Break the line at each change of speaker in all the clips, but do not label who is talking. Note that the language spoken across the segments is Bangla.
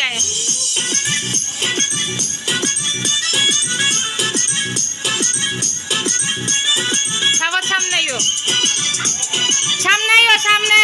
এদিকে সবার সামনেও সামনে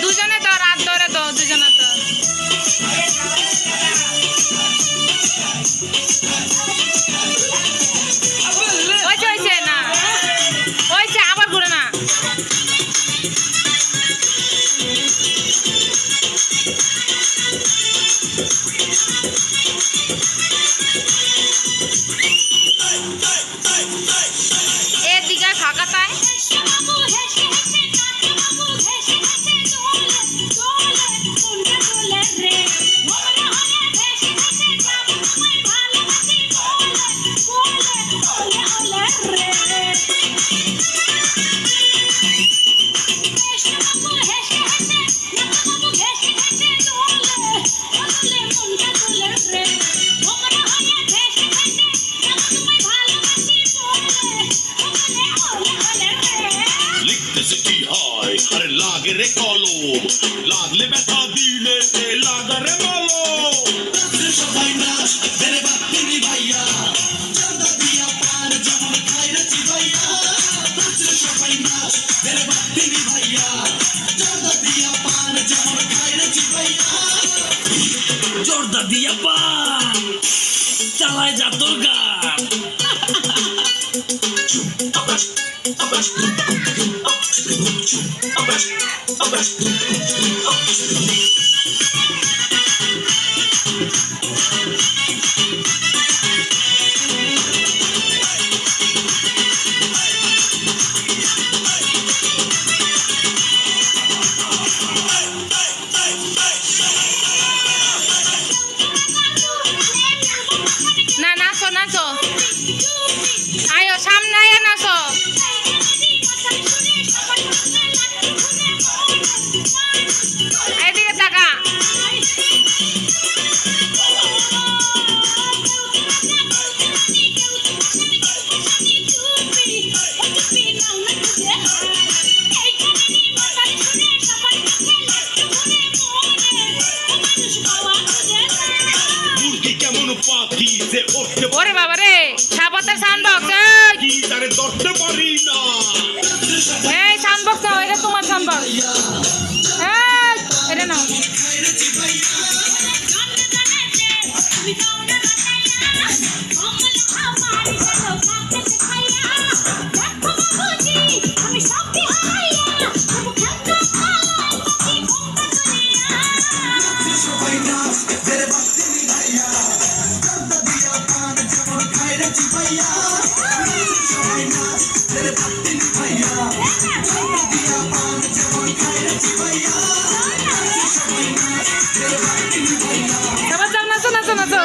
দুজনে তো রাত ধরে তো দুজনে তো হয়েছে না হয়েছে আবার ঘুরে না এদিকে ফাঁকাতায়
अरे लागे रे कॉलो लागले बैठा दिले ते लागा रे मालो सफाई नाच मेरे बापनी भैया चंदा दिया पान जमन खाई रची भैया सफाई नाच मेरे बापनी भैया चंदा दिया पान जमन खाई रची भैया जोरदार दिया पान चलाए जा दुर्गा
না নাচো নাচো আয়ো সামনে আয় নাচো এদিকে তাকা ওরে বাবা রে সাবতের সাউন্ড বক্স এই সাউন্ড বক্স নাও এটা তোমার সাউন্ড বক্স এটা নাও সবাই নাচো নাচো নাচো